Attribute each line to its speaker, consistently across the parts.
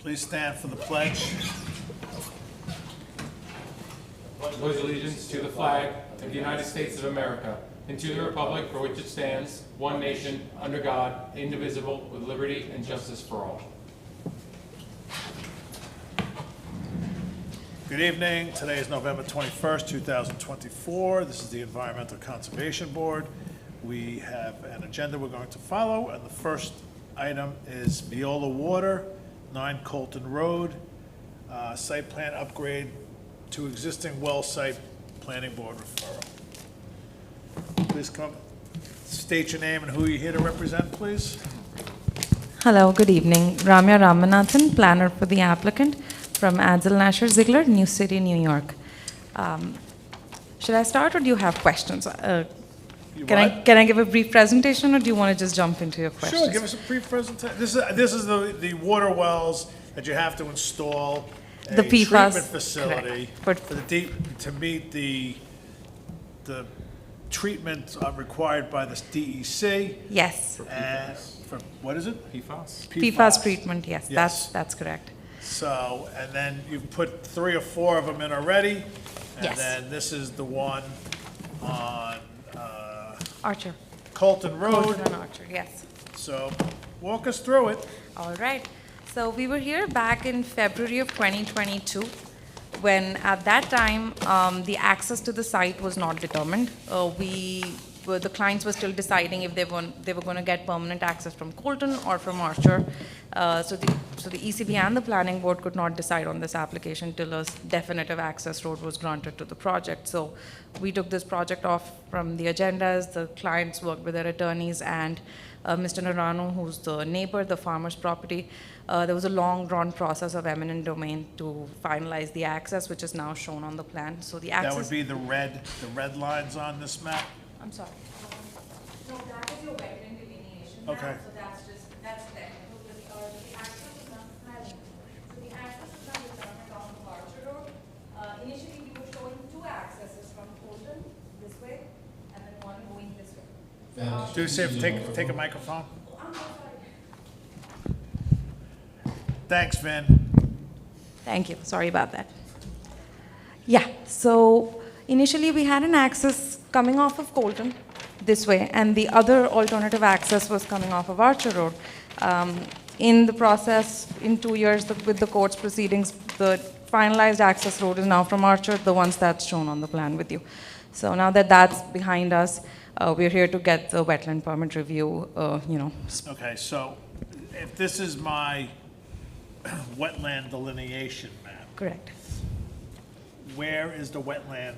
Speaker 1: Please stand for the pledge.
Speaker 2: Pledge allegiance to the flag of the United States of America and to the republic for which it stands, one nation, under God, indivisible, with liberty and justice for all.
Speaker 1: Good evening. Today is November 21st, 2024. This is the Environmental Conservation Board. We have an agenda we're going to follow, and the first item is Viola Water, 9 Colton Road, site plan upgrade to existing well site, planning board referral. Please come, state your name and who you're here to represent, please.
Speaker 3: Hello, good evening. Ramya Ramanathan, planner for the applicant from Adzel Nasher Ziegler, New City, New York. Should I start or do you have questions? Can I give a brief presentation or do you want to just jump into your questions?
Speaker 1: Sure, give us a brief presentation. This is the water wells that you have to install a
Speaker 3: The PFAS,
Speaker 1: treatment facility to meet the treatment required by the DEC.
Speaker 3: Yes,
Speaker 1: And for, what is it?
Speaker 2: PFAS?
Speaker 3: PFAS treatment, yes,
Speaker 1: Yes.
Speaker 3: that's correct.
Speaker 1: So, and then you've put 3 or 4 of them in already. And
Speaker 3: Yes.
Speaker 1: then this is the one on
Speaker 3: Archer.
Speaker 1: Colton Road.
Speaker 3: Colton and Archer, yes.
Speaker 1: So walk us through it.
Speaker 3: All right. So we were here back in February of 2022, when at that time, the access to the site was not determined. The clients were still deciding if they were going to get permanent access from Colton or from Archer. So the ECB and the planning board could not decide on this application till a definitive access road was granted to the project. So we took this project off from the agendas. The clients worked with their attorneys, and Mr. Narano, who's the neighbor, the farmer's property, there was a long drawn process of eminent domain to finalize the access, which is now shown on the plan. So the access.
Speaker 1: That would be the red lines on this map?
Speaker 3: I'm sorry. No, that is your wetland delineation map.
Speaker 1: Okay.
Speaker 3: So that's technical. The access is not planning. So the access is not determined on the Archer Road. Initially, we were showing 2 accesses from Colton this way, and then one going this way.
Speaker 1: Do us a favor, take a microphone.
Speaker 3: Oh, I'm so sorry.
Speaker 1: Thanks, Vin.
Speaker 3: Thank you. Sorry about that. Yeah. So initially, we had an access coming off of Colton this way, and the other alternative access was coming off of Archer Road. In the process, in 2 years with the court's proceedings, the finalized access road is now from Archer, the ones that's shown on the plan with you. So now that that's behind us, we're here to get the wetland permit review,
Speaker 1: Okay, so if this is my wetland delineation map,
Speaker 3: Correct.
Speaker 1: where is the wetland?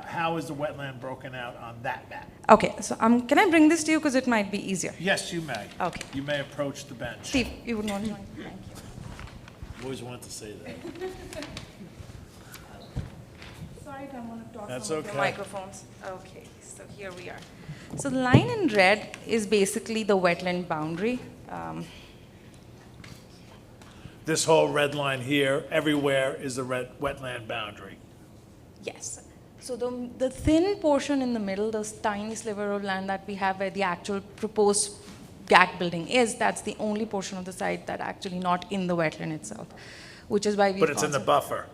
Speaker 1: How is the wetland broken out on that map?
Speaker 3: Okay, so can I bring this to you because it might be easier?
Speaker 1: Yes, you may.
Speaker 3: Okay.
Speaker 1: You may approach the bench.
Speaker 3: Steve, you would want to join? Thank you.
Speaker 1: Always wanted to say that.
Speaker 3: Sorry if I'm going to talk
Speaker 1: That's
Speaker 3: some of the
Speaker 1: okay.
Speaker 3: microphones. Okay, so here we are. So the line in red is basically the wetland boundary.
Speaker 1: This whole red line here, everywhere is the wetland boundary.
Speaker 3: Yes. So the thin portion in the middle, this tiny sliver of land that we have where the actual proposed GAC building is, that's the only portion of the site that actually not in the wetland itself, which is why we.
Speaker 1: But it's in the buffer.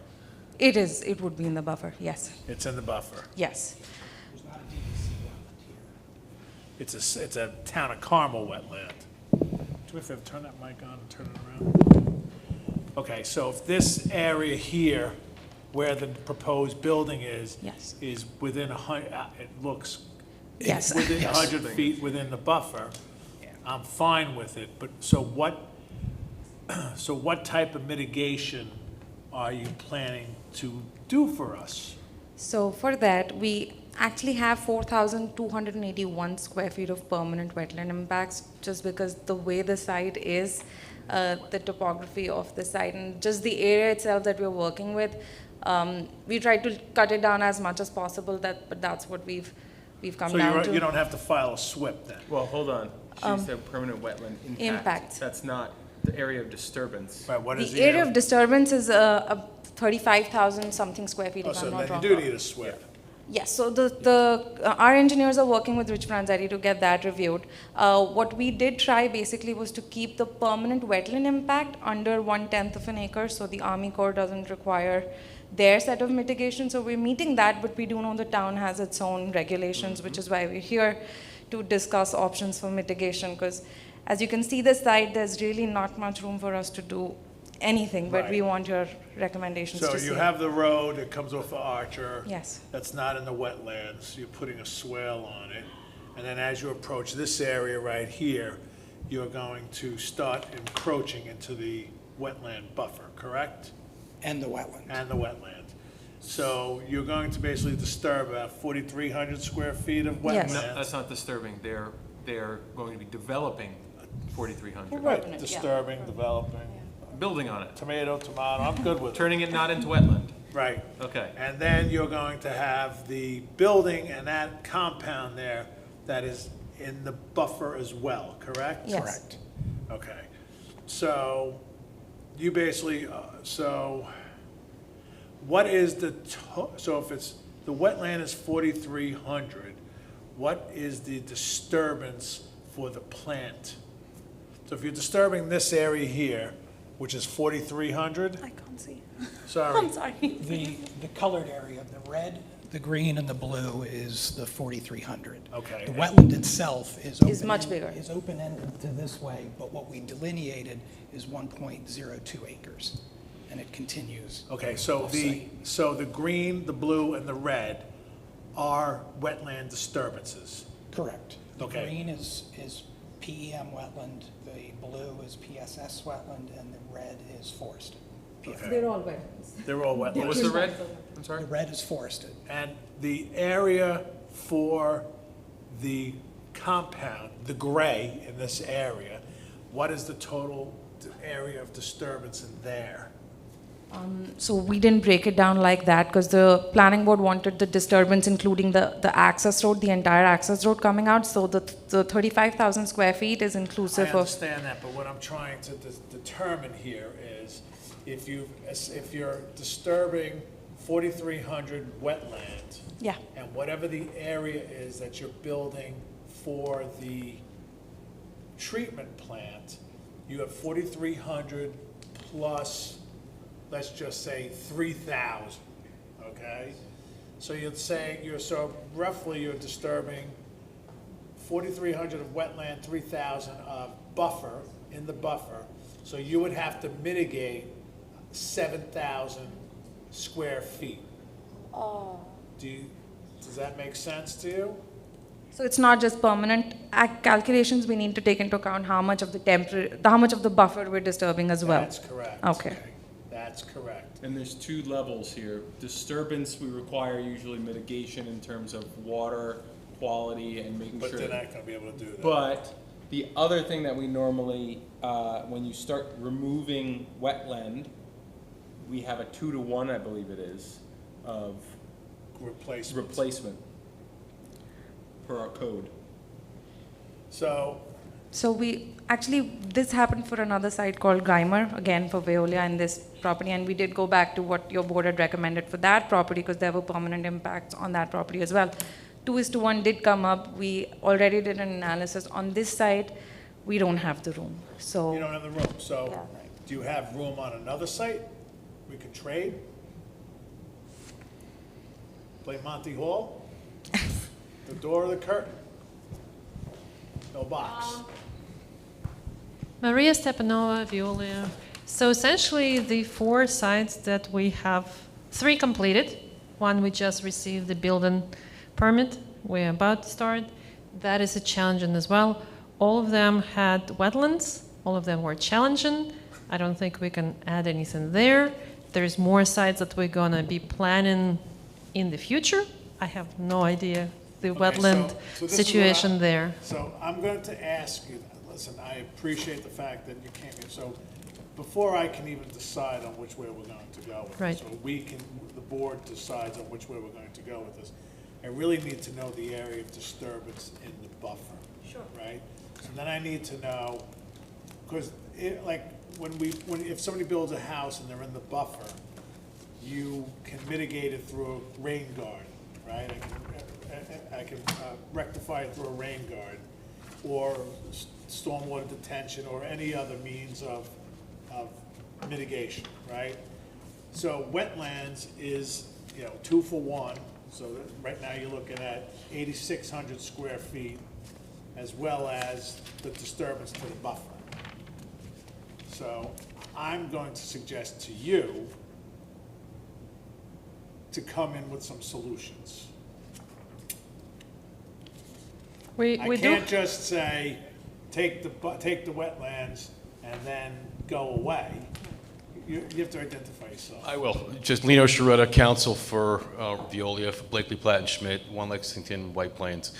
Speaker 3: It is. It would be in the buffer. Yes.
Speaker 1: It's in the buffer.
Speaker 3: Yes.
Speaker 1: It's a town of Carmel wetland. Do we have to turn that mic on and turn it around? Okay, so if this area here, where the proposed building is,
Speaker 3: Yes.
Speaker 1: is within it looks,
Speaker 3: Yes.
Speaker 1: it's within
Speaker 2: Yes.
Speaker 1: 100 feet within the buffer, I'm fine with it, but so what type of mitigation are you planning to do for us?
Speaker 3: So for that, we actually have 4,281 square feet of permanent wetland impacts, just because the way the site is, the topography of the site, and just the area itself that we're working with. We tried to cut it down as much as possible, but that's what we've come
Speaker 1: So
Speaker 3: down to.
Speaker 1: you don't have to file a SWIP then?
Speaker 2: Well, hold on. She said permanent wetland impact.
Speaker 3: Impact.
Speaker 2: That's not the area of disturbance.
Speaker 1: Right, what is
Speaker 3: The area of disturbance is 35,000 something square feet,
Speaker 1: Oh,
Speaker 3: if
Speaker 1: so
Speaker 3: I'm not
Speaker 1: then
Speaker 3: wrong.
Speaker 1: you do need a SWIP.
Speaker 3: Yes, so our engineers are working with Rich Franzetti to get that reviewed. What we did try basically was to keep the permanent wetland impact under 1/10 of an acre, so the Army Corps doesn't require their set of mitigation. So we're meeting that, but we do know the town has its own regulations, which is why we're here to discuss options for mitigation, because as you can see the site, there's really not much room for us to do anything, but we
Speaker 1: Right.
Speaker 3: want your recommendations
Speaker 1: So
Speaker 3: to see.
Speaker 1: you have the road that comes off of Archer.
Speaker 3: Yes.
Speaker 1: That's not in the wetlands, you're putting a swale on it. And then as you approach this area right here, you're going to start encroaching into the wetland buffer, correct?
Speaker 4: And the wetland.
Speaker 1: And the wetland. So you're going to basically disturb about 4,300 square feet of
Speaker 3: Yes.
Speaker 2: No,
Speaker 1: wetland.
Speaker 2: that's not disturbing. They're going to be developing 4,300,
Speaker 1: Right,
Speaker 3: Yeah.
Speaker 1: disturbing, developing,
Speaker 2: building on it,
Speaker 1: tomato, I'm good with it.
Speaker 2: turning it not into wetland.
Speaker 1: Right.
Speaker 2: Okay.
Speaker 1: And then you're going to have the building and that compound there that is in the buffer as well, correct?
Speaker 3: Yes.
Speaker 4: Correct.
Speaker 1: Okay. So you basically, so what is so if it's, the wetland is 4,300, what is the disturbance for the plant? So if you're disturbing this area here, which is 4,300,
Speaker 3: I can't see.
Speaker 1: sorry.
Speaker 3: I'm sorry.
Speaker 4: The colored area, the red, the green, and the blue is the 4,300.
Speaker 1: Okay.
Speaker 4: The wetland itself is open.
Speaker 3: Is much bigger.
Speaker 4: Is open-ended to this way, but what we delineated is 1.02 acres, and it continues.
Speaker 1: Okay, so
Speaker 4: off-site.
Speaker 1: the green, the blue, and the red are wetland disturbances.
Speaker 4: Correct. The
Speaker 1: Okay.
Speaker 4: green is PEM wetland, the blue is PSS wetland, and the red is forested.
Speaker 1: Okay.
Speaker 3: They're all wetlands.
Speaker 1: They're all
Speaker 2: What
Speaker 1: wetlands.
Speaker 2: was the red? I'm sorry?
Speaker 4: The red is forested.
Speaker 1: And the area for the compound, the gray in this area, what is the total area of disturbance in there?
Speaker 3: So we didn't break it down like that because the planning board wanted the disturbance, including the access road, the entire access road coming out. So the 35,000 square feet is
Speaker 1: I
Speaker 3: inclusive of,
Speaker 1: understand that, but what I'm trying to determine here is if you're disturbing 4,300 wetland,
Speaker 3: yeah.
Speaker 1: and whatever the area is that you're building for the treatment plant, you have 4,300 plus, let's just say 3,000, okay? So you're saying, so roughly you're disturbing 4,300 of wetland, 3,000 of buffer, in the buffer. So you would have to mitigate 7,000 square feet. Does that make sense to you?
Speaker 3: So it's not just permanent calculations. We need to take into account how much of the buffer we're disturbing as well.
Speaker 1: That's correct.
Speaker 3: Okay.
Speaker 1: That's correct.
Speaker 2: And there's two levels here. Disturbance, we require usually mitigation in terms of water quality and making
Speaker 1: But
Speaker 2: sure.
Speaker 1: they're not gonna be able to do that.
Speaker 2: But the other thing that we normally, when you start removing wetland, we have a 2-to-1, I believe it is, of replacement per our code.
Speaker 1: So,
Speaker 3: So this happened for another site called Geimer, again for Veolia in this property, and we did go back to what your board had recommended for that property because there were permanent impacts on that property as well. 2:1 did come up. We already did an analysis. On this site, we don't have the room, so.
Speaker 1: you don't have the room, so
Speaker 3: Yeah.
Speaker 1: do you have room on another site? We could trade? Play Monty Hall? The door or the curtain? No box.
Speaker 5: Maria Stepanova, Veolia. So essentially, the 4 sites that we have, 3 completed. One we just received the building permit. We're about to start. That is a challenging as well. All of them had wetlands. All of them were challenging. I don't think we can add anything there. There's more sites that we're gonna be planning in the future. I have no idea the
Speaker 1: Okay,
Speaker 5: wetland
Speaker 1: so this is what
Speaker 5: situation there.
Speaker 1: So I'm going to ask you, listen, I appreciate the fact that you came here, so before I can even decide on which way we're going to go with this,
Speaker 5: Right.
Speaker 1: or the board decides on which way we're going to go with this, I really need to know the area of disturbance in the buffer. Sure. Right? So then I need to know, because if somebody builds a house and they're in the buffer, you can mitigate it through a rain garden, right? I can rectify it through a rain guard, or stormwater detention, or any other means of mitigation, right? So wetlands is, 2 for 1, so right now you're looking at 8,600 square feet, as well as the disturbance to the buffer. So I'm going to suggest to you to come in with some solutions. I
Speaker 5: We do.
Speaker 1: can't just say, take the wetlands and then go away. You have to identify yourself.
Speaker 6: I will. Just Lino Sharetta, counsel for Veolia, for Blakely, Platt and Schmidt, 1 Lexington, White Plains.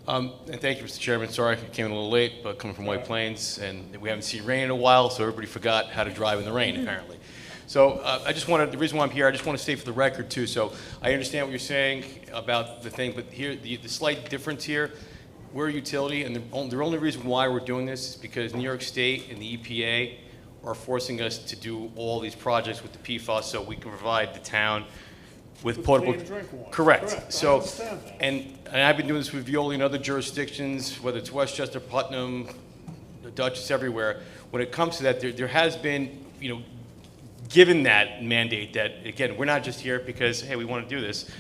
Speaker 6: And thank you, Mr. Chairman. Sorry, I came in a little late, but coming from White Plains, and we haven't seen rain in a while, so everybody forgot how to drive in the rain, apparently. So the reason why I'm here, I just want to state for the record, too, so I understand what you're saying about the thing, but here, the slight difference here, we're a utility, and the only reason why we're doing this is because New York State and the EPA are forcing us to do all these projects with the PFAS so we can provide the town with potable.
Speaker 1: Clean drinking water.
Speaker 6: Correct.
Speaker 1: I
Speaker 6: So,
Speaker 1: understand that.
Speaker 6: and I've been doing this with Veolia in other jurisdictions, whether it's Westchester, Putnam, the Dutchess, everywhere. When it comes to that, there has been, given that mandate that, again, we're not just here because, hey, we want to do this.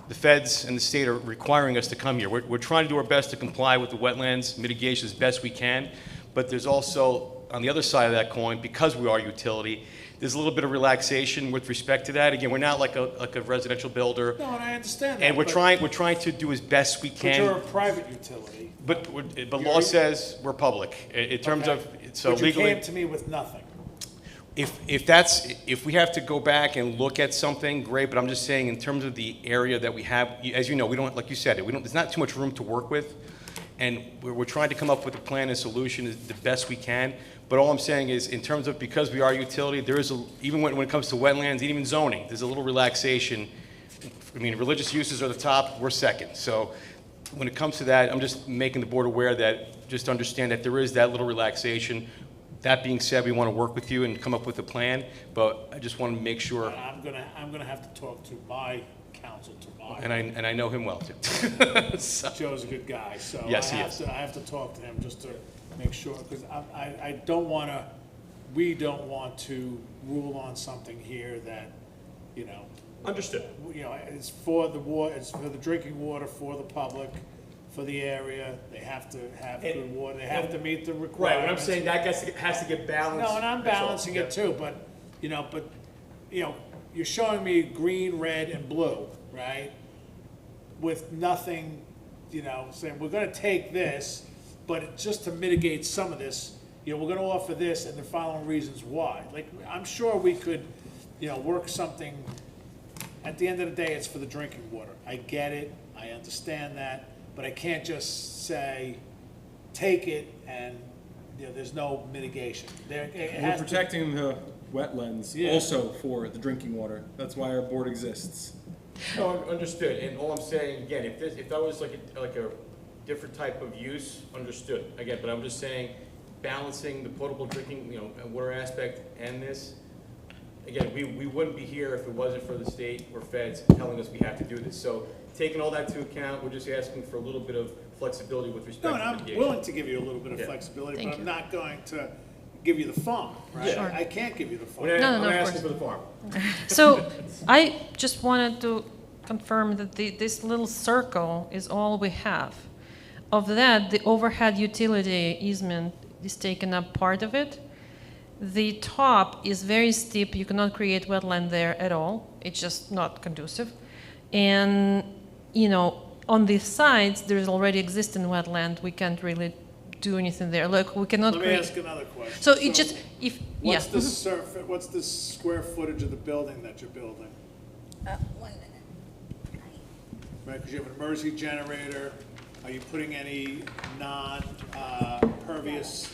Speaker 6: The feds and the state are requiring us to come here. We're trying to do our best to comply with the wetlands mitigation as best we can, but there's also, on the other side of that coin, because we are utility, there's a little bit of relaxation with respect to that. Again, we're not like a residential builder,
Speaker 1: No, and I understand that.
Speaker 6: and we're
Speaker 1: but-
Speaker 6: trying to do as best we
Speaker 1: But you're a
Speaker 6: can.
Speaker 1: private utility.
Speaker 6: But law says we're public in terms of, so
Speaker 1: But you
Speaker 6: legally.
Speaker 1: came to me with nothing.
Speaker 6: If we have to go back and look at something, great, but I'm just saying in terms of the area that we have, as you know, we don't, like you said, there's not too much room to work with, and we're trying to come up with a plan and solution the best we can, but all I'm saying is, in terms of, because we are a utility, there is, even when it comes to wetlands, even zoning, there's a little relaxation. I mean, religious uses are the top, we're second, so when it comes to that, I'm just making the board aware that, just understand that there is that little relaxation. That being said, we want to work with you and come up with a plan, but I just want to make sure,
Speaker 1: And I'm gonna have to talk to my counsel tomorrow.
Speaker 6: and I know him well, too. So,
Speaker 1: Joe's a good guy, so
Speaker 6: Yes, he is.
Speaker 1: I have to talk to him just to make sure, because I don't wanna, we don't want to rule on something here that,
Speaker 6: Understood.
Speaker 1: it's for the water, it's for the drinking water, for the public, for the area. They have to have good water, they have to meet the requirements.
Speaker 6: Right, what I'm saying, that has to get balanced.
Speaker 1: No, and I'm balancing it too, but, you're showing me green, red, and blue, right? With nothing, saying, we're gonna take this, but just to mitigate some of this, we're gonna offer this and the following reasons why. Like, I'm sure we could, work something, at the end of the day, it's for the drinking water. I get it, I understand that, but I can't just say, take it and, there's no mitigation. It
Speaker 7: We're
Speaker 1: has to-
Speaker 7: protecting the wetlands
Speaker 1: Yeah.
Speaker 7: also for the drinking water. That's why our board exists.
Speaker 6: No, understood, and all I'm saying, again, if that was like a different type of use, understood, again, but I'm just saying, balancing the potable drinking, water aspect and this, again, we wouldn't be here if it wasn't for the state or feds telling us we have to do this, so taking all that to account, we're just asking for a little bit of flexibility with respect
Speaker 1: No,
Speaker 6: to
Speaker 1: and I'm
Speaker 6: mitigation.
Speaker 1: willing to give you a little bit of
Speaker 6: Yeah.
Speaker 1: flexibility,
Speaker 5: Thank
Speaker 1: but I'm
Speaker 5: you.
Speaker 1: not going to give you the farm, right?
Speaker 5: Sure.
Speaker 1: I can't give you the farm.
Speaker 6: I'm
Speaker 5: No, of
Speaker 6: asking
Speaker 5: course.
Speaker 6: for the farm.
Speaker 5: So I just wanted to confirm that this little circle is all we have. Of that, the overhead utility easement is taking up part of it. The top is very steep. You cannot create wetland there at all. It's just not conducive. And, on the sides, there's already existing wetland. We can't really do anything there. Look, we cannot
Speaker 1: Let me
Speaker 5: create.
Speaker 1: ask another question.
Speaker 5: So it just, if, yeah.
Speaker 1: What's the square footage of the building that you're building?
Speaker 3: 1 minute.
Speaker 1: Right, because you have an emergency generator. Are you putting any non-pervious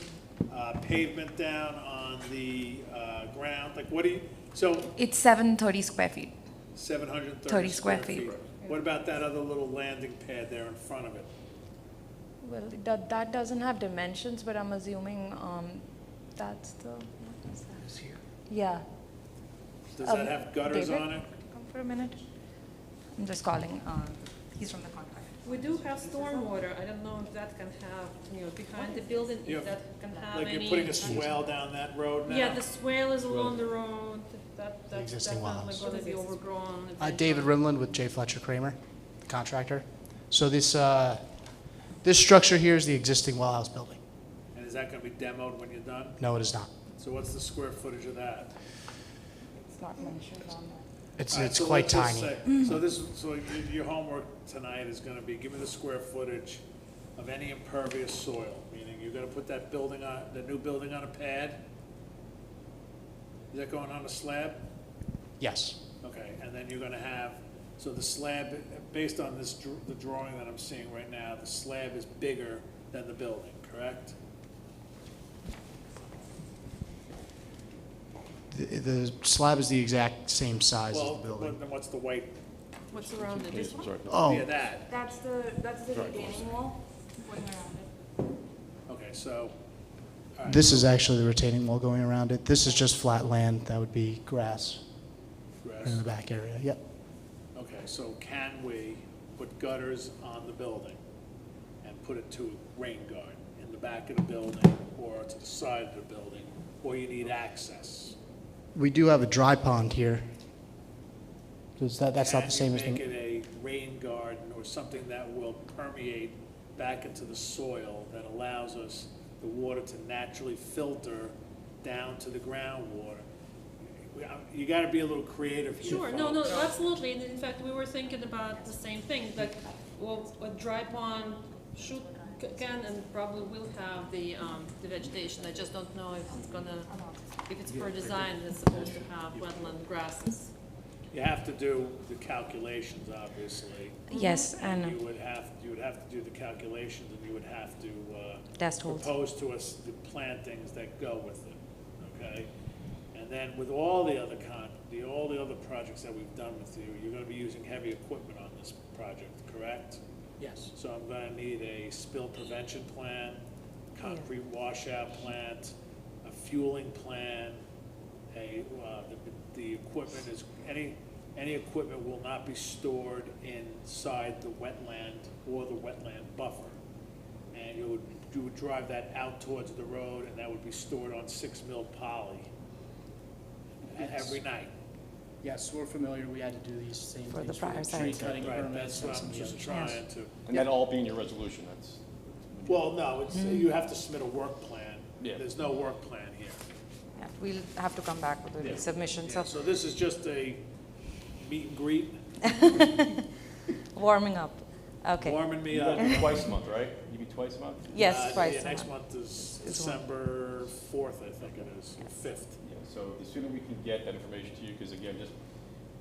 Speaker 1: pavement down on the ground? Like, what do you, so
Speaker 3: It's 730 square feet.
Speaker 1: 730
Speaker 3: 30
Speaker 1: square
Speaker 3: square feet.
Speaker 1: What about that other little landing pad there in front of it?
Speaker 3: Well, that doesn't have dimensions, but I'm assuming that's the, what is that? Yeah.
Speaker 1: Does that have gutters
Speaker 3: David,
Speaker 1: on it?
Speaker 3: Come for a minute. I'm just calling, he's from the contractor.
Speaker 5: We do have stormwater. I don't know if that can have, behind the building,
Speaker 1: You
Speaker 5: if
Speaker 1: have-
Speaker 5: that can have
Speaker 1: Like
Speaker 5: any.
Speaker 1: you're putting a swale down that road now?
Speaker 5: Yeah, the swale is along the road. That's
Speaker 8: existing
Speaker 5: definitely
Speaker 8: wells.
Speaker 5: going to be overgrown.
Speaker 8: David Rimland with J. Fletcher Kramer, the contractor. So this structure here is the existing well house building.
Speaker 1: And is that gonna be demoed when you're done?
Speaker 8: No, it is not.
Speaker 1: So what's the square footage of that?
Speaker 3: It's not mentioned on that.
Speaker 8: It's
Speaker 1: All right,
Speaker 8: it's
Speaker 1: so
Speaker 8: quite
Speaker 1: let's just
Speaker 8: tiny.
Speaker 1: say- So your homework tonight is gonna be, give me the square footage of any impervious soil, meaning you're gonna put that building on, the new building on a pad? Is that going on a slab?
Speaker 8: Yes,
Speaker 1: Okay, and then you're gonna have, so the slab, based on this, the drawing that I'm seeing right now, the slab is bigger than the building, correct?
Speaker 8: the slab is the exact same size as
Speaker 1: Well,
Speaker 8: the building.
Speaker 1: then what's the white,
Speaker 5: What's around it? This one?
Speaker 8: Oh,
Speaker 1: yeah, that?
Speaker 3: That's the retaining wall going around it.
Speaker 1: Okay, so, all right.
Speaker 8: this is actually the retaining wall going around it. This is just flat land. That would be grass
Speaker 1: Grass.
Speaker 8: in the back area. Yep.
Speaker 1: Okay, so can we put gutters on the building and put it to rain garden in the back of the building or to the side of the building, or you need access?
Speaker 8: We do have a dry pond here. That's not the same as
Speaker 1: Can you
Speaker 8: the.
Speaker 1: make it a rain garden or something that will permeate back into the soil that allows us the water to naturally filter down to the groundwater? You gotta be a little creative here,
Speaker 5: Sure, no,
Speaker 1: folks.
Speaker 5: absolutely. And in fact, we were thinking about the same thing, that, well, a dry pond can and probably will have the vegetation. I just don't know if it's for design, it's supposed to have wetland grasses.
Speaker 1: You have to do the calculations, obviously.
Speaker 3: Yes,
Speaker 1: You
Speaker 3: and
Speaker 1: would have to do the calculations, and you would have to
Speaker 3: test holes.
Speaker 1: propose to us the plantings that go with it, okay? And then with all the other all the other projects that we've done with you, you're gonna be using heavy equipment on this project, correct?
Speaker 8: Yes.
Speaker 1: So I'm gonna need a spill prevention plan, concrete washout plant, a fueling plan, the equipment is, any equipment will not be stored inside the wetland or the wetland buffer. And you would drive that out towards the road, and that would be stored on 6 mil poly every night.
Speaker 8: Yes, we're familiar. We had to do these same
Speaker 3: For the
Speaker 8: things
Speaker 3: prior
Speaker 8: the
Speaker 3: site.
Speaker 8: tree cutting
Speaker 1: Right,
Speaker 8: permits
Speaker 1: that's
Speaker 8: and
Speaker 1: what
Speaker 8: some
Speaker 1: I'm
Speaker 8: of the
Speaker 1: just
Speaker 8: other
Speaker 1: trying to.
Speaker 6: And that'll all be in your resolution, that's.
Speaker 1: Well, no, it's, you have to submit a work plan.
Speaker 6: Yeah.
Speaker 1: There's no work plan here.
Speaker 3: Yeah, we'll have to come back with the resubmission,
Speaker 1: Yeah,
Speaker 3: so
Speaker 1: so this is just a meet and greet,
Speaker 3: warming up. Okay,
Speaker 1: warming me
Speaker 6: You
Speaker 1: up.
Speaker 6: gotta do twice a month, right? You meet twice a month?
Speaker 3: yes, twice
Speaker 1: Yeah,
Speaker 3: a
Speaker 1: next
Speaker 3: month.
Speaker 1: month is
Speaker 3: Is one.
Speaker 1: December 4th, I think it is, or 5th.
Speaker 6: Yeah, so the sooner we can get that information to you, because again,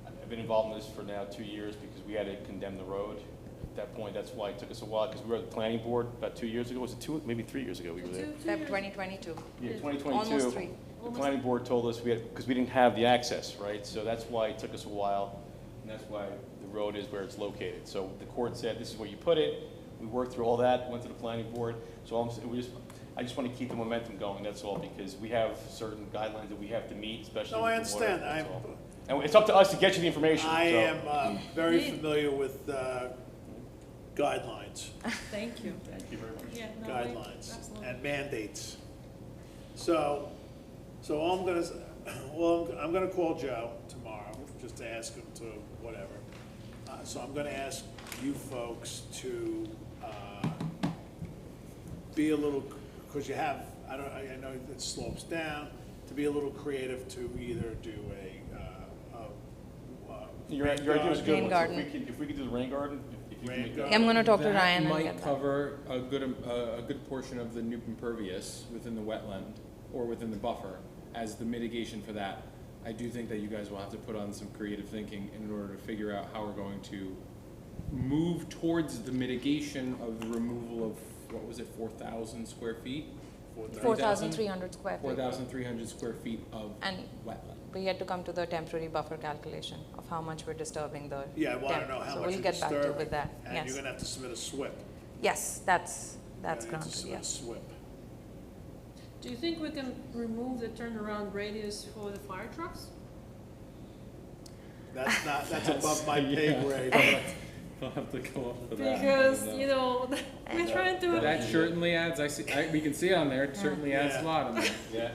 Speaker 6: I've been involved in this for now 2 years, because we had to condemn the road. At that point, that's why it took us a while, because we were at the planning board about 2 years ago, was it maybe 3 years ago we were there?
Speaker 3: Feb 2022.
Speaker 6: Yeah,
Speaker 3: Almost
Speaker 6: 2022.
Speaker 3: three.
Speaker 6: The planning board told us because we didn't have the access, right? So that's why it took us a while, and that's why the road is where it's located. So the court said, this is where you put it. We worked through all that, went to the planning board. So I just want to keep the momentum going, that's all, because we have certain guidelines that we have to meet, especially
Speaker 1: No, I
Speaker 6: with the water,
Speaker 1: understand.
Speaker 6: that's all. And it's up to us to get you the information.
Speaker 1: I
Speaker 6: so.
Speaker 1: am very familiar with guidelines,
Speaker 5: Thank you.
Speaker 6: Thank you very much.
Speaker 5: Yeah, no,
Speaker 1: guidelines,
Speaker 5: absolutely.
Speaker 1: and mandates. So I'm gonna call Joe tomorrow, just to ask him to whatever. So I'm gonna ask you folks to be a little, because you have, I know it slopes down, to be a little creative to either do
Speaker 6: Your idea was a good.
Speaker 3: Rain
Speaker 6: one. So
Speaker 3: garden.
Speaker 6: If we could do the rain garden, if you can
Speaker 1: Rain
Speaker 6: make
Speaker 1: garden.
Speaker 6: that.
Speaker 3: I'm gonna talk to
Speaker 7: That
Speaker 3: Ryan and
Speaker 7: might
Speaker 3: get that.
Speaker 7: cover a good portion of the new impervious within the wetland or within the buffer as the mitigation for that. I do think that you guys will have to put on some creative thinking in order to figure out how we're going to move towards the mitigation of the removal of, what was it, 4,000 square feet?
Speaker 3: 4,300 square feet.
Speaker 7: 4,300 square feet of
Speaker 3: And
Speaker 7: wetland.
Speaker 3: we had to come to the temporary buffer calculation of how much we're disturbing the.
Speaker 1: Yeah, well, I don't
Speaker 3: temp.
Speaker 1: know how
Speaker 3: So
Speaker 1: much
Speaker 3: we'll
Speaker 1: you're
Speaker 3: get back to you
Speaker 1: disturbing,
Speaker 3: with that,
Speaker 1: and you're
Speaker 3: yes.
Speaker 1: gonna have to submit a SWIP.
Speaker 3: Yes, that's
Speaker 1: You're gonna need to
Speaker 3: granted,
Speaker 1: submit a
Speaker 3: yes.
Speaker 1: SWIP.
Speaker 5: Do you think we can remove the turnaround radius for the fire trucks?
Speaker 1: that's above my pay grade.
Speaker 7: I'll have to go up for that.
Speaker 5: Because,
Speaker 7: No.
Speaker 5: you know, we're trying to.
Speaker 7: That certainly adds, we can see on there, it certainly adds a
Speaker 1: Yeah.
Speaker 7: lot on there.
Speaker 6: Yeah,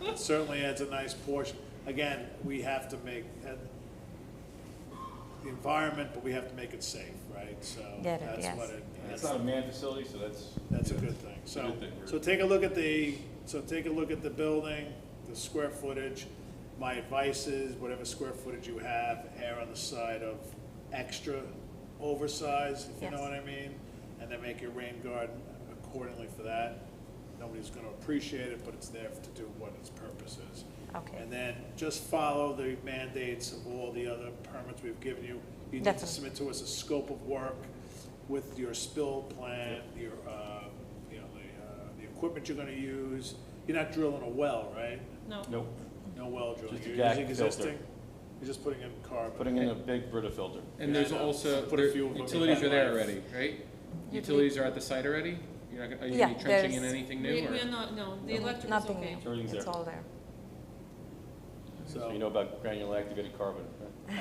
Speaker 1: It certainly adds a nice portion. Again, we have to make the environment, but we have to make it safe, right? So
Speaker 3: Get it,
Speaker 1: that's
Speaker 3: yes.
Speaker 1: what it,
Speaker 6: it's not a manned facility, so
Speaker 1: that's a good thing. So,
Speaker 6: Good thing.
Speaker 1: so take a look at the building, the square footage. My advice is whatever square footage you have, err on the side of extra oversized, if you know
Speaker 3: Yes.
Speaker 1: what I mean? And then make your rain garden accordingly for that. Nobody's gonna appreciate it, but it's there to do what its purpose is.
Speaker 3: Okay.
Speaker 1: And then just follow the mandates of all the other permits we've given you. You need to
Speaker 3: Definitely.
Speaker 1: submit to us a scope of work with your spill plan, your, the equipment you're gonna use. You're not drilling a well, right?
Speaker 5: No.
Speaker 6: Nope,
Speaker 1: No well drilling.
Speaker 6: Just a
Speaker 1: You're
Speaker 6: GAC
Speaker 1: using
Speaker 6: filter.
Speaker 1: existing? You're just putting in carbon?
Speaker 6: putting in a big Brita filter.
Speaker 7: And there's
Speaker 1: Yeah, I know.
Speaker 7: also,
Speaker 1: Put a few of them in
Speaker 7: utilities are there
Speaker 1: life.
Speaker 7: already, right? Utilities are at the site already? You're not, are you
Speaker 3: Yeah,
Speaker 7: gonna be trenching in
Speaker 3: there's-
Speaker 7: anything new,
Speaker 5: We
Speaker 7: or?
Speaker 5: are not, no, the electrical's
Speaker 3: Nothing
Speaker 5: okay.
Speaker 3: new.
Speaker 6: Everything's
Speaker 3: It's
Speaker 6: there.
Speaker 3: all there.
Speaker 6: So you know about granular activated carbon, right?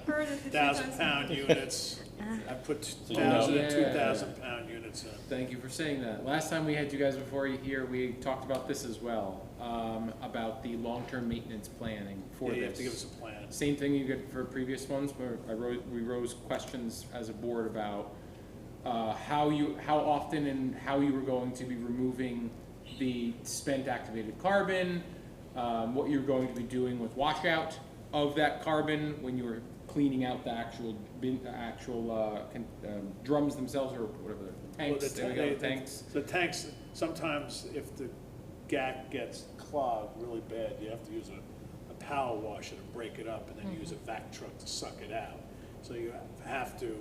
Speaker 5: Heard it a few
Speaker 1: 1,000-pound
Speaker 5: times.
Speaker 1: units. I put
Speaker 6: you know.
Speaker 1: 1,000 and
Speaker 7: Yeah.
Speaker 1: 2,000-pound units in.
Speaker 7: Thank you for saying that. Last time we had you guys before you here, we talked about this as well, about the long-term maintenance planning for
Speaker 1: Yeah,
Speaker 7: this.
Speaker 1: you have to give us a plan.
Speaker 7: Same thing you did for previous ones, where we rose questions as a board about how often and how you were going to be removing the spent activated carbon, what you're going to be doing with washout of that carbon when you were cleaning out the actual drums themselves, or whatever, the tanks,
Speaker 1: Well,
Speaker 7: there we go, the tanks.
Speaker 1: The tanks, sometimes if the GAC gets clogged really bad, you have to use a power washer to break it up and then use a vac truck to suck it out. So you have to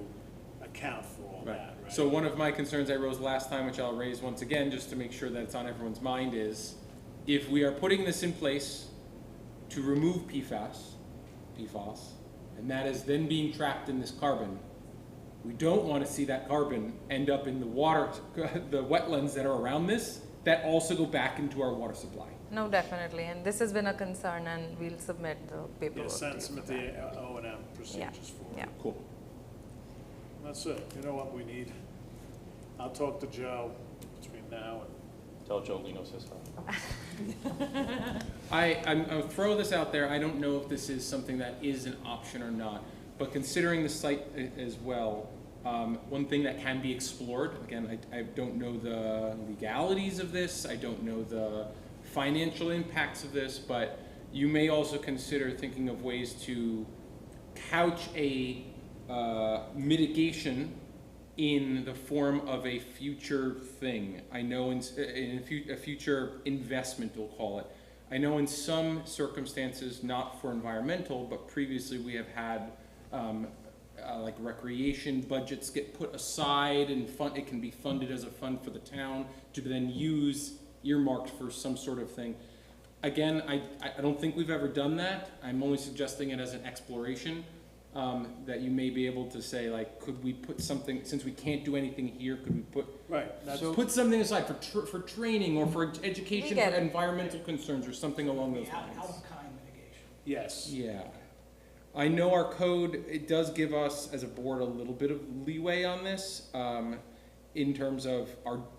Speaker 1: account for all that, right?
Speaker 7: So one of my concerns I rose last time, which I'll raise once again, just to make sure that it's on everyone's mind, is if we are putting this in place to remove PFAS, and that is then being trapped in this carbon, we don't want to see that carbon end up in the water, the wetlands that are around this, that also go back into our water supply.
Speaker 3: No, definitely, and this has been a concern, and we'll submit the
Speaker 1: Yeah,
Speaker 3: paperwork to you
Speaker 1: submit
Speaker 3: for that.
Speaker 1: the O&M procedures for it.
Speaker 3: Yeah.
Speaker 7: Cool.
Speaker 1: That's it. You know what we need? I'll talk to Joe between now and
Speaker 6: Tell Joe Lino says hi.
Speaker 7: I'll throw this out there, I don't know if this is something that is an option or not, but considering the site as well, one thing that can be explored, again, I don't know the legalities of this, I don't know the financial impacts of this, but you may also consider thinking of ways to couch a mitigation in the form of a future thing. I know in a future investment, we'll call it. I know in some circumstances, not for environmental, but previously we have had like recreation budgets get put aside and it can be funded as a fund for the town to then use earmarked for some sort of thing. Again, I don't think we've ever done that. I'm only suggesting it as an exploration. That you may be able to say, like, could we put something, since we can't do anything here, could we put something aside for training or for education,
Speaker 3: We get
Speaker 7: for
Speaker 3: it.
Speaker 7: environmental concerns or something along those lines?
Speaker 4: Out-of-kind mitigation.
Speaker 1: yes.
Speaker 7: Yeah. I know our code, it does give us, as a board, a little bit of leeway on this, in terms of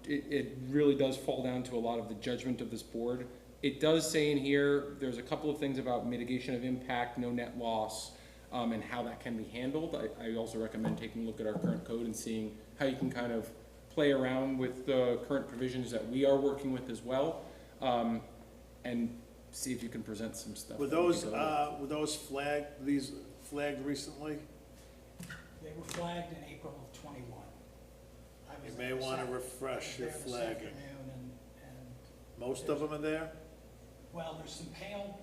Speaker 7: it really does fall down to a lot of the judgment of this board. It does say in here, there's a couple of things about mitigation of impact, no net loss, and how that can be handled. I also recommend taking a look at our current code and seeing how you can kind of play around with the current provisions that we are working with as well, and see if you can present some stuff.
Speaker 1: Were
Speaker 7: that we
Speaker 1: those,
Speaker 7: can go with.
Speaker 1: flagged recently?
Speaker 4: They were flagged in April of '21.
Speaker 1: You may want to refresh your flagging.
Speaker 4: And
Speaker 1: Most of them are there?
Speaker 4: well, there's some pale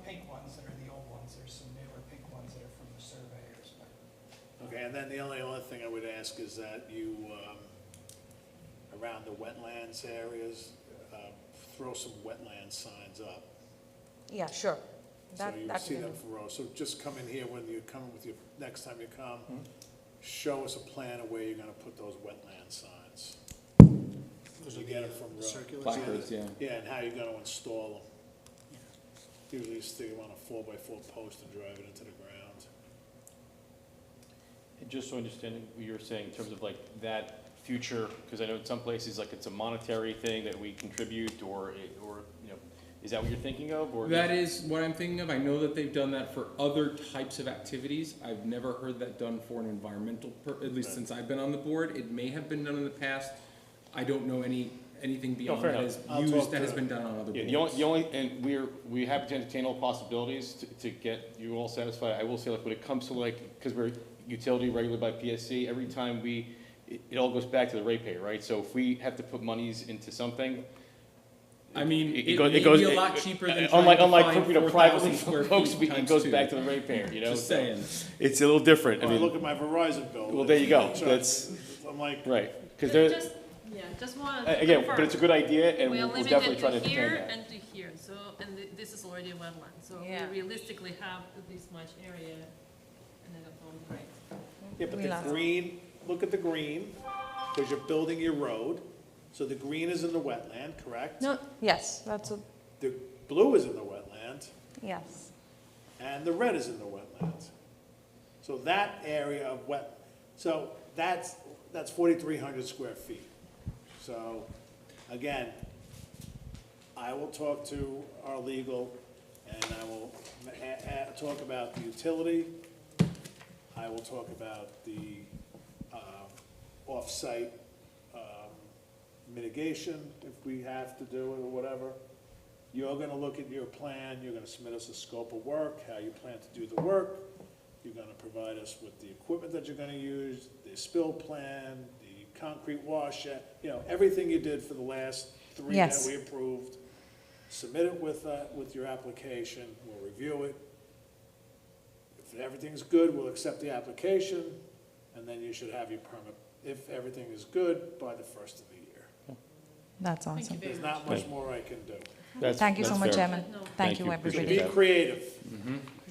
Speaker 4: pink ones that are the old ones. There's some newer pink ones that are from the surveyors. But
Speaker 1: Okay, and then the only other thing I would ask is that you, around the wetlands areas, throw some wetland signs up.
Speaker 3: Yeah, sure.
Speaker 1: So
Speaker 3: That
Speaker 1: you
Speaker 3: we
Speaker 1: see
Speaker 3: can
Speaker 1: them
Speaker 3: do.
Speaker 1: for rows. So just come in here when you come with your, next time you come, show us a plan of where you're gonna put those wetland signs.
Speaker 8: Those
Speaker 1: You
Speaker 8: are
Speaker 1: get
Speaker 8: the,
Speaker 1: it from
Speaker 8: the
Speaker 1: road.
Speaker 8: circulars.
Speaker 7: Placards, yeah.
Speaker 1: Yeah, and how you're gonna install them. Usually you stick them on a 4x4 post and drive it into the ground.
Speaker 6: And just so understanding what you're saying in terms of like that future, because I know in some places like it's a monetary thing that we contribute or you know, is that what you're thinking of? Or
Speaker 7: That is what I'm thinking of. I know that they've done that for other types of activities. I've never heard that done for an environmental, at least since I've been on the board. It may have been done in the past. I don't know anything beyond
Speaker 6: fair
Speaker 7: that
Speaker 6: enough.
Speaker 7: is
Speaker 1: I'll
Speaker 7: used,
Speaker 1: talk
Speaker 7: that
Speaker 1: to-
Speaker 7: has been done on other
Speaker 6: Yeah,
Speaker 7: boards.
Speaker 6: the only, and we're happy to entertain all possibilities to get you all satisfied. I will say, like, when it comes to like, because we're utility regulated by PSC, every time it all goes back to the ratepayer, right? So if we have to put monies into something.
Speaker 7: I mean, it
Speaker 6: goes-
Speaker 7: may
Speaker 6: goes-
Speaker 7: be a lot cheaper than
Speaker 6: Unlike,
Speaker 7: trying to
Speaker 6: you know,
Speaker 7: find
Speaker 6: privately
Speaker 7: 4,000 square
Speaker 6: folks,
Speaker 7: feet
Speaker 6: it
Speaker 7: times
Speaker 6: goes
Speaker 7: two.
Speaker 6: back to the ratepayer, you know?
Speaker 7: Just
Speaker 6: so
Speaker 7: saying.
Speaker 6: It's a little different. I
Speaker 1: When I
Speaker 6: mean,
Speaker 1: look at my Verizon bill.
Speaker 6: well, there you go.
Speaker 1: so
Speaker 6: That's,
Speaker 1: I'm like,
Speaker 6: right. Because there,
Speaker 5: Just, yeah, just want
Speaker 6: again, but it's a good idea and
Speaker 5: We are
Speaker 6: we'll definitely
Speaker 5: limited
Speaker 6: try to
Speaker 5: to
Speaker 6: entertain
Speaker 5: here
Speaker 6: that.
Speaker 5: and to here, so, and this is already a wetland, so
Speaker 3: Yeah.
Speaker 5: we realistically have this much area, and I don't know, right?
Speaker 1: yeah, but
Speaker 3: We lost.
Speaker 1: the green, look at the green, because you're building your road. So the green is in the wetland, correct?
Speaker 3: No, yes, that's a,
Speaker 1: The blue is in the wetland,
Speaker 3: yes.
Speaker 1: and the red is in the wetland. So that area of so that's 4,300 square feet. So, again, I will talk to our legal, and I will talk about the utility. I will talk about the off-site mitigation, if we have to do it or whatever. You're gonna look at your plan, you're gonna submit us a scope of work, how you plan to do the work. You're gonna provide us with the equipment that you're gonna use, the spill plan, the concrete wash, you know, everything you did for the last three that
Speaker 3: Yes.
Speaker 1: we approved. Submit it with your application, we'll review it. If everything's good, we'll accept the application, and then you should have your permit, if everything is good, by the first of the year.
Speaker 3: That's awesome.
Speaker 1: There's not much more I can do.
Speaker 3: Thank you so
Speaker 6: That's
Speaker 3: much,
Speaker 6: fair.
Speaker 3: Chairman.
Speaker 5: No.
Speaker 3: Thank you,
Speaker 6: you.
Speaker 3: everybody.
Speaker 1: Be creative.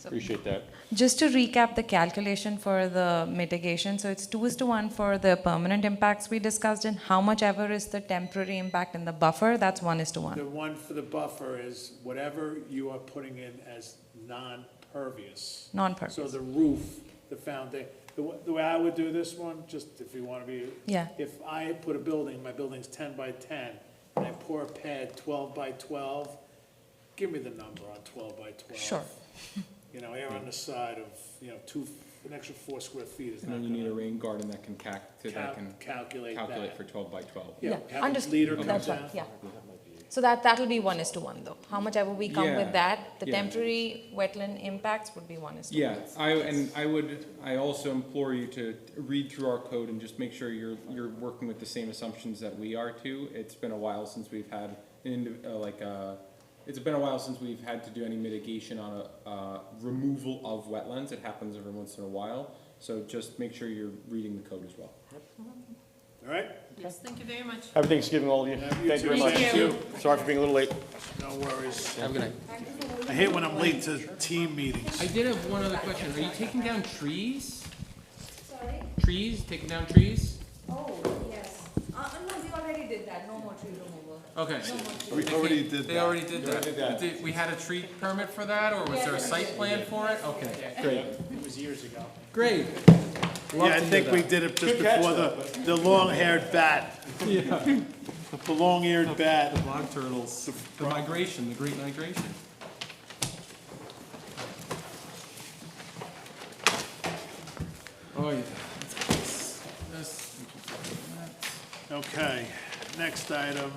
Speaker 6: Appreciate that.
Speaker 3: Just to recap the calculation for the mitigation, so it's 2:1 for the permanent impacts we discussed, and how much ever is the temporary impact in the buffer, that's 1:1.
Speaker 1: The one for the buffer is whatever you are putting in as non-pervious.
Speaker 3: Non-pervious.
Speaker 1: So the roof, the foundation, the way I would do this one, just if you want to be.
Speaker 3: Yeah.
Speaker 1: If I put a building, my building's 10 by 10, and I pour a pad 12 by 12, give me the number on 12 by 12.
Speaker 3: Sure.
Speaker 1: You know, err on the side of, you know, an extra 4 square feet is
Speaker 7: And
Speaker 1: not
Speaker 7: then you need a
Speaker 1: gonna
Speaker 7: rain garden that can
Speaker 1: calculate
Speaker 7: calculate for
Speaker 1: that.
Speaker 7: 12 by 12.
Speaker 1: Yeah,
Speaker 3: Yeah,
Speaker 1: have a
Speaker 3: understood.
Speaker 1: leader come
Speaker 3: That's
Speaker 1: down.
Speaker 3: right, yeah. So that'll be 1:1 though. How much ever we come
Speaker 7: Yeah,
Speaker 3: with that, the
Speaker 7: yeah.
Speaker 3: temporary wetland impacts would be 1:1.
Speaker 7: Yeah, I also implore you to read through our code and just make sure you're working with the same assumptions that we are too. It's been a while since we've had, it's been a while since we've had to do any mitigation on a removal of wetlands. It happens every once in a while, so just make sure you're reading the code as well.
Speaker 1: All right?
Speaker 5: Yes, thank you very much.
Speaker 6: Happy Thanksgiving, all of you.
Speaker 1: you
Speaker 6: Thank you very
Speaker 1: too.
Speaker 6: much.
Speaker 1: Thank you.
Speaker 6: Sorry for being a little late.
Speaker 1: No worries.
Speaker 7: Have a good night.
Speaker 1: I hate when I'm late to team meetings.
Speaker 7: I did have one other question. Are you taking down trees?
Speaker 3: Sorry?
Speaker 7: Trees? Taking down trees?
Speaker 3: Oh, yes. No, we already did that, no more tree removal.
Speaker 7: Okay.
Speaker 1: We already did
Speaker 7: They
Speaker 1: that.
Speaker 7: already did that. We had a tree permit for that, or was there a site plan for it? Okay, great.
Speaker 8: It was years ago.
Speaker 7: Great.
Speaker 1: Yeah, I think we did it just before the long-haired bat. The long-eared bat.
Speaker 7: Log turtles. The migration, the great migration. Oh, yeah. This.
Speaker 1: Okay, next item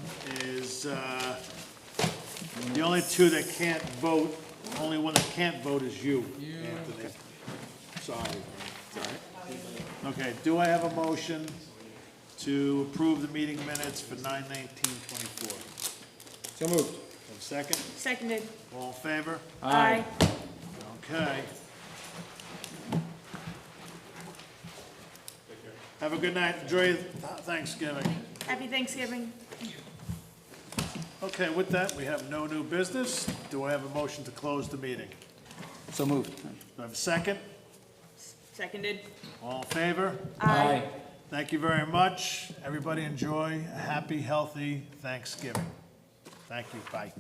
Speaker 1: is, the only two that can't vote, only one that can't vote is you, Anthony. Sorry. Okay, do I have a motion to approve the meeting minutes for 9/19/24?
Speaker 7: So moved.
Speaker 1: Have a second?
Speaker 3: Seconded.
Speaker 1: All in favor?
Speaker 3: Aye.
Speaker 1: Okay. Have a good night, enjoy your Thanksgiving.
Speaker 9: Happy Thanksgiving.
Speaker 1: Okay, with that, we have no new business. Do I have a motion to close the meeting?
Speaker 10: So moved.
Speaker 1: Do I have a second?
Speaker 9: Seconded.
Speaker 1: All in favor?
Speaker 7: Aye.
Speaker 1: Thank you very much. Everybody enjoy a happy, healthy Thanksgiving. Thank you, bye.